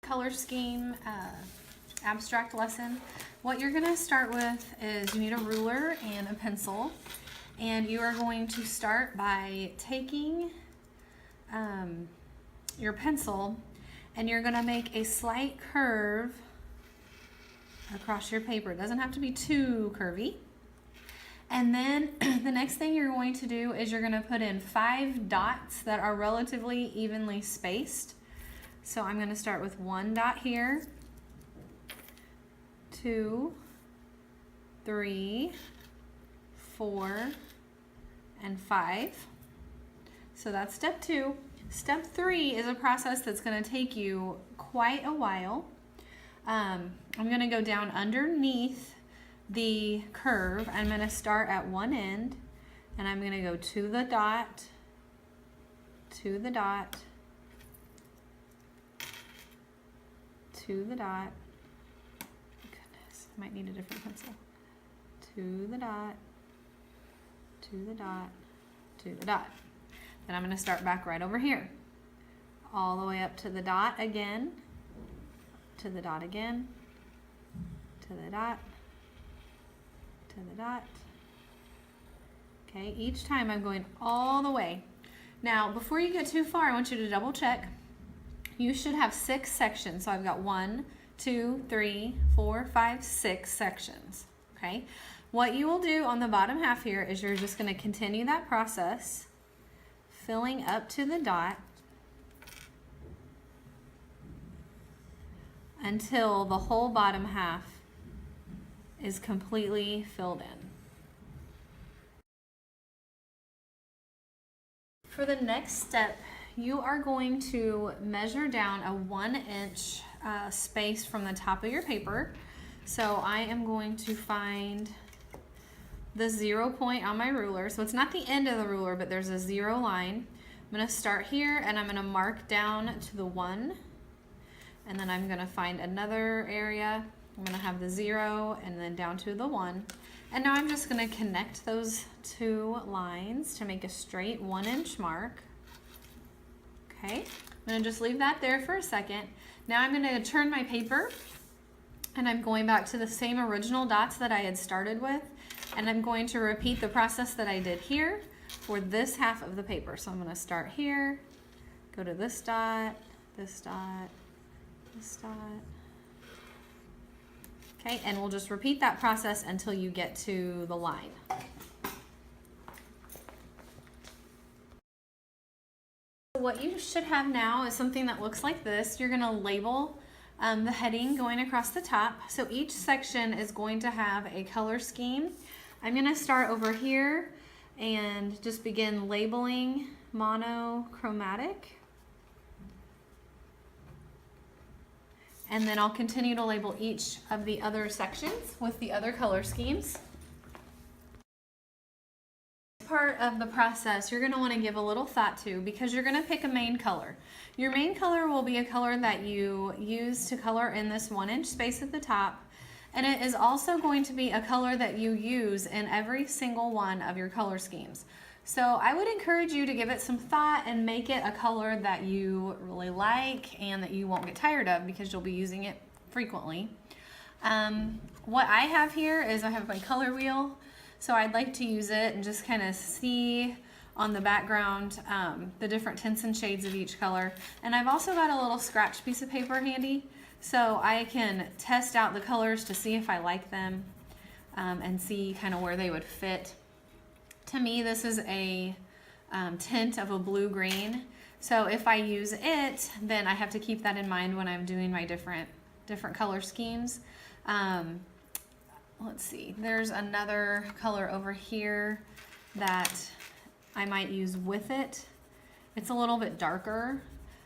color scheme abstract lesson, what you're gonna start with is you need a ruler and a pencil, and you are going to start by taking your pencil and you're gonna make a slight curve across your paper. It doesn't have to be too curvy. And then the next thing you're going to do is you're gonna put in 5 dots that are relatively evenly spaced. So I'm gonna start with 1 dot here, 2, 3, 4, and 5. So that's step 2. Step 3 is a process that's gonna take you quite a while. I'm gonna go down underneath the curve. I'm going to start at one end and I'm going to go to the dot, to the dot, to the dot. Goodness, I might need a different pencil. To the dot, to the dot, to the dot. Then I'm going to start back right over here. All the way up to the dot again, to the dot again, to the dot, to the dot. Okay, each time I'm going all the way. Now, before you get too far, I want you to double check. You should have 6 sections. So I've got 1, 2, 3, 4, 5, 6 sections. Okay, what you will do on the bottom half here is you're just going to continue that process, filling up to the dot until the whole bottom half is completely filled in. For the next step, you are going to measure down a 1-inch space from the top of your paper. So I am going to find the 0 point on my ruler. So it's not the end of the ruler, but there's a 0 line. I'm going to start here and I'm going to mark down to the 1. And then I'm going to find another area. I'm going to have the 0 and then down to the 1. And now I'm just going to connect those 2 lines to make a straight 1-inch mark. Okay, I'm going to just leave that there for a second. Now I'm going to turn my paper and I'm going back to the same original dots that I had started with, and I'm going to repeat the process that I did here for this half of the paper. So I'm going to start here, go to this dot, this dot, this dot. Okay, and we'll just repeat that process until you get to the line. What you should have now is something that looks like this. You're going to label the heading going across the top. So each section is going to have a color scheme. I'm going to start over here and just begin labeling monochromatic. And then I'll continue to label each of the other sections with the other color schemes. Part of the process you're going to want to give a little thought to, because you're going to pick a main color. Your main color will be a color that you use to color in this 1-inch space at the top, and it is also going to be a color that you use in every single one of your color schemes. So I would encourage you to give it some thought and make it a color that you really like and that you won't get tired of, because you'll be using it frequently. What I have here is I have my color wheel, so I'd like to use it and just kind of see on the background the different tints and shades of each color. And I've also got a little scratch piece of paper handy, so I can test out the colors to see if I like them and see kind of where they would fit. To me, this is a tint of a blue-green, so if I use it, then I have to keep that in mind when I'm doing my different color schemes. Let's see, there's another color over here that I might use with it. It's a little bit darker.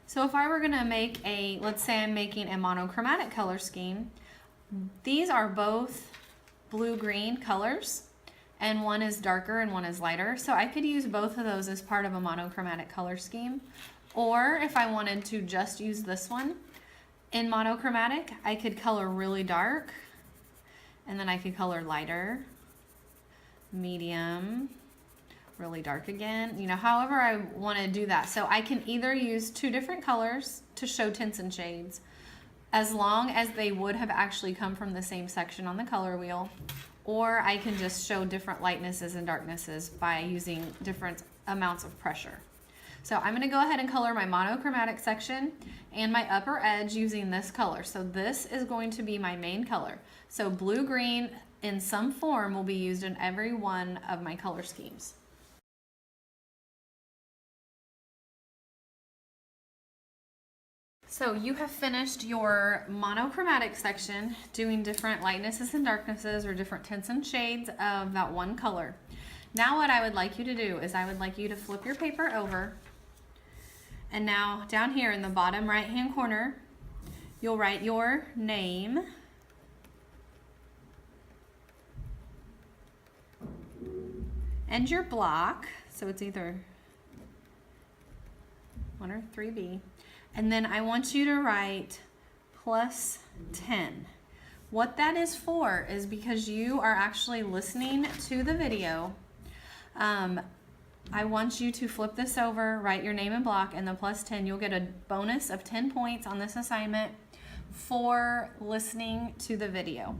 So if I were gonna make let's say I'm making a monochromatic color scheme, these are both blue-green colors, and one is darker and one is lighter. So I could use both of those as part of a monochromatic color scheme. Or if I wanted to just use this one in monochromatic, I could color really dark, and then I could color lighter, medium, really dark again, you know, however I want to do that. So I can either use 2 different colors to show tints and shades, as long as they would have actually come from the same section on the color wheel, or I can just show different lightnesses and darknesses by using different amounts of pressure. So I'm going to go ahead and color my monochromatic section and my upper edge using this color. So this is going to be my main color. So blue-green in some form will be used in every one of my color schemes. So you have finished your monochromatic section doing different lightnesses and darknesses or different tints and shades of that one color. Now what I would like you to do is I would like you to flip your paper over, and now down here in the bottom right hand corner you'll write your name and your block, so it's either 1 or 3B. And then I want you to write plus 10. What that is for is because you are actually listening to the video. I want you to flip this over, write your name and block, and the plus 10. You'll get a bonus of 10 points on this assignment for listening to the video.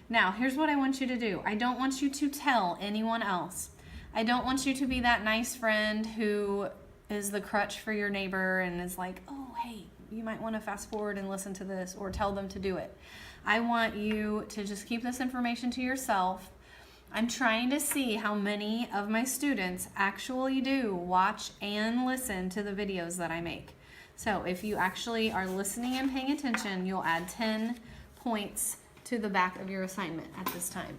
Now, here's what I want you to do. I don't want you to tell anyone else. I don't want you to be that nice friend who is the crutch for your neighbor and is like, oh, hey, you might want to fast forward and listen to this, or tell them to do it. I want you to just keep this information to yourself. I'm trying to see how many of my students actually do watch and listen to the videos that I make. So if you actually are listening and paying attention, you'll add 10 points to the back of your assignment at this time.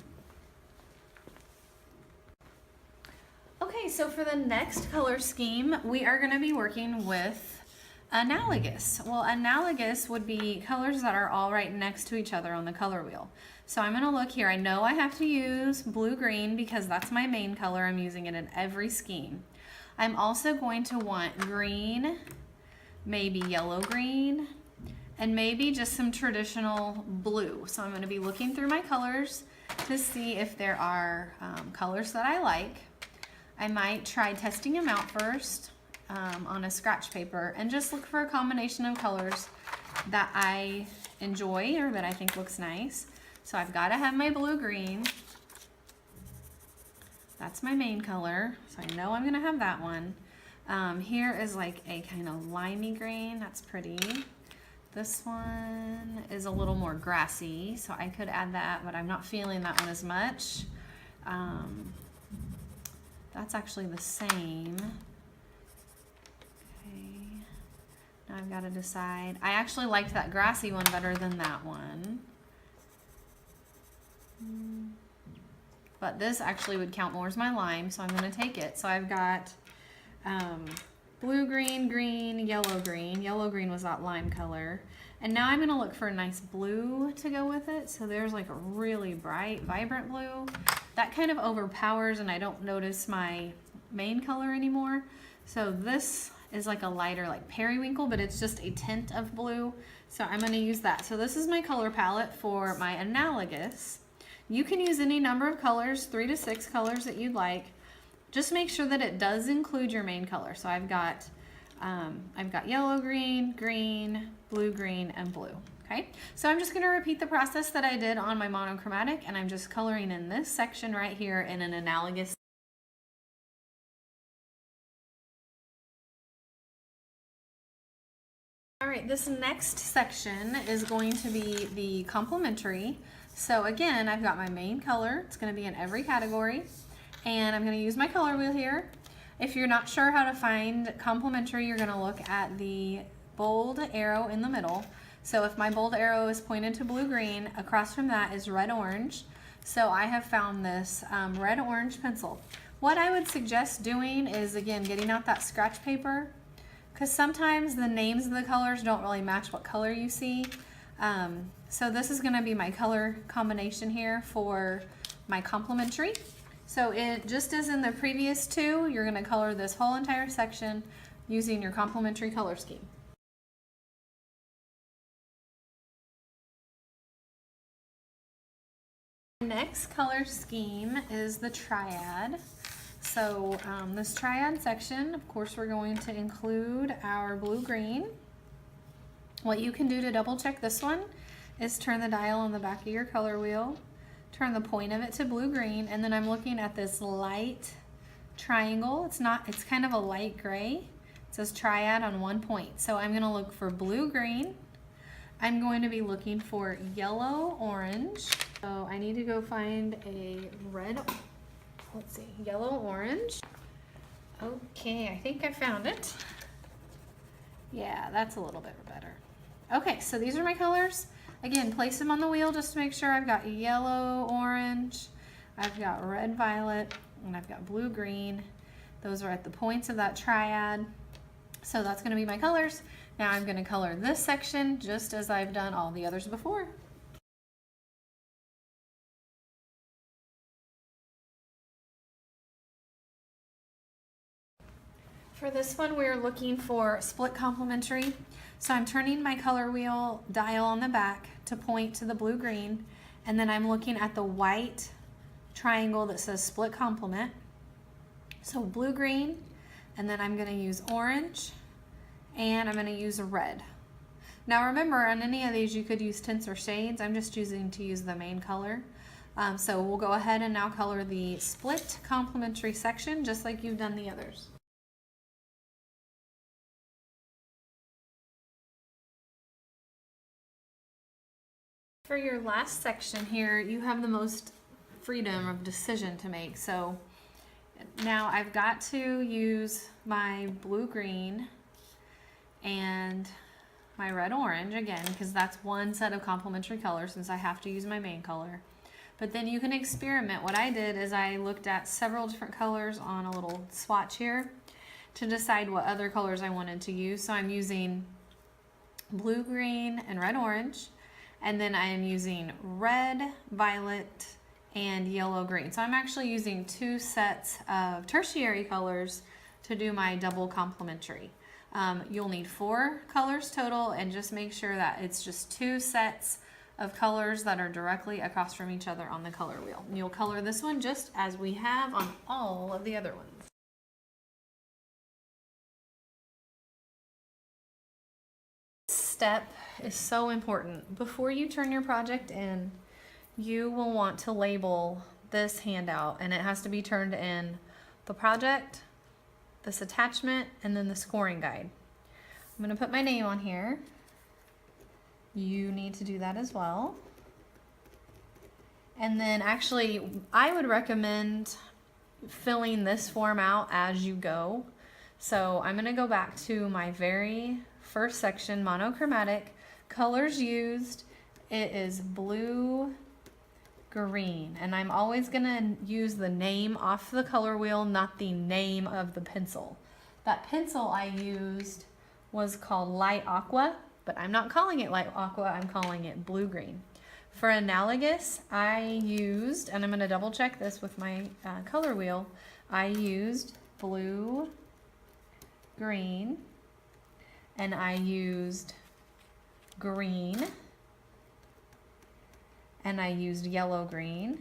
Okay, so for the next color scheme, we are going to be working with Analogous. Well, Analogous would be colors that are all right next to each other on the color wheel. So I'm going to look here. I know I have to use blue-green because that's my main color. I'm using it in every scheme. I'm also going to want green, maybe yellow-green, and maybe just some traditional blue. So I'm going to be looking through my colors to see if there are colors that I like. I might try testing them out first on a scratch paper and just look for a combination of colors that I enjoy or that I think looks nice. So I've got to have my blue-green. That's my main color, so I know I'm going to have that one. Here is like a kind of limey green. That's pretty. This one is a little more grassy, so I could add that, but I'm not feeling that one as much. That's actually the same. Okay. Now I've got to decide. I actually liked that grassy one better than that one. But this actually would count more as my lime, so I'm going to take it. So I've got blue, green, green, yellow, green. Yellow, green was that lime color. And now I'm going to look for a nice blue to go with it. So there's like a really bright, vibrant blue. That kind of overpowers and I don't notice my main color anymore. So this is like a lighter, like periwinkle, but it's just a tint of blue. So I'm going to use that. So this is my color palette for my Analogous. You can use any number of colors, 3 to 6 colors that you'd like. Just make sure that it does include your main color. So I've got yellow, green, green, blue, green, and blue. Okay, so I'm just going to repeat the process that I did on my monochromatic, and I'm just coloring in this section right here in an analogous. All right, this next section is going to be the complementary. So again, I've got my main color. It's going to be in every category, and I'm going to use my color wheel here. If you're not sure how to find complementary, you're going to look at the bold arrow in the middle. So if my bold arrow is pointed to blue-green, across from that is red-orange. So I have found this red-orange pencil. What I would suggest doing is, again, getting out that scratch paper, because sometimes the names of the colors don't really match what color you see. So this is going to be my color combination here for my complementary. So it just as in the previous two, you're going to color this whole entire section using your complementary color scheme. The next color scheme is the Triad. So this Triad section, of course, we're going to include our blue-green. What you can do to double check this one is turn the dial on the back of your color wheel, turn the point of it to blue-green, and then I'm looking at this light triangle. It's kind of a light gray. It says Triad on one point. So I'm gonna look for blue-green. I'm going to be looking for yellow-orange. So I need to go find a red, let's see, yellow-orange. Okay, I think I found it. Yeah, that's a little bit better. Okay, so these are my colors. Again, place them on the wheel just to make sure I've got yellow, orange, I've got red, violet, and I've got blue, green. Those are at the points of that triad. So that's gonna be my colors. Now I'm gonna color this section just as I've done all the others before. For this one, we're looking for split complementary. So I'm turning my color wheel dial on the back to point to the blue-green, and then I'm looking at the white triangle that says split complement. So blue-green, and then I'm gonna use orange, and I'm gonna use red. Now remember, on any of these, you could use tints or shades. I'm just choosing to use the main color. So we'll go ahead and now color the split complementary section, just like you've done the others. For your last section here, you have the most freedom of decision to make. So now I've got to use my blue-green and my red-orange again, because that's one set of complementary colors since I have to use my main color. But then you can experiment. What I did is I looked at several different colors on a little swatch here to decide what other colors I wanted to use. So I'm using blue-green and red-orange. And then I am using red, violet, and yellow-green. So I'm actually using two sets of tertiary colors to do my double complementary. You'll need 4 colors total, and just make sure that it's just 2 sets of colors that are directly across from each other on the color wheel. And you'll color this one just as we have on all of the other ones. Step is so important. Before you turn your project in, you will want to label this handout, and it has to be turned in the project, this attachment, and then the scoring guide. I'm going to put my name on here. You need to do that as well. And then actually, I would recommend filling this form out as you go. So I'm going to go back to my very first section, monochromatic, colors used. It is blue, green, and I'm always going to use the name off the color wheel, not the name of the pencil. That pencil I used was called light aqua, but I'm not calling it light aqua, I'm calling it blue-green. For Analogous, I used, and I'm going to double check this with my color wheel, I used blue, green, and I used green, and I used yellow-green,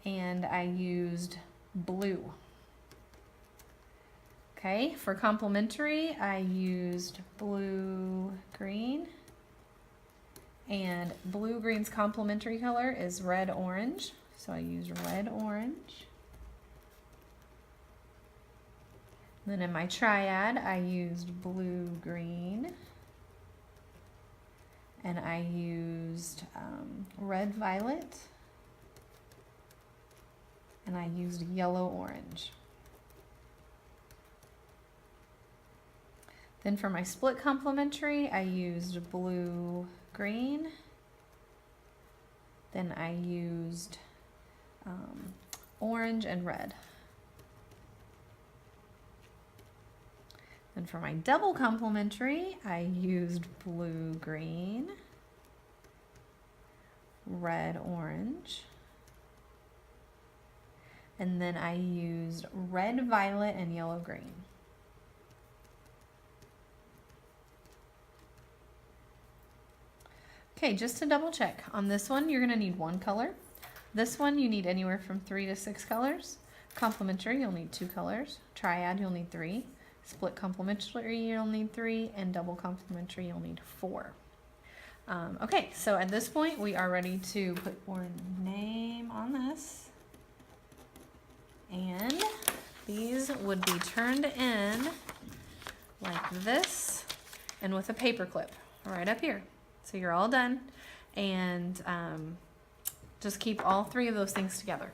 and I used blue. Okay, for complementary, I used blue-green, and blue-green's complementary color is red-orange, so I used red-orange. Then in my triad, I used blue-green, and I used red-violet, and I used yellow-orange. Then for my split complementary, I used blue-green, then I used orange and red. And for my double complementary, I used blue-green, red-orange, and then I used red-violet and yellow-green. Okay, just to double check, on this one you're going to need 1 color. This one you need anywhere from 3 to 6 colors. Complementary, you'll need 2 colors. Triad, you'll need 3. Split complementary, you'll need 3, and double complementary, you'll need 4. Okay, so at this point, we are ready to put your name on this. And these would be turned in like this, and with a paper clip right up here. So you're all done, and just keep all 3 of those things together.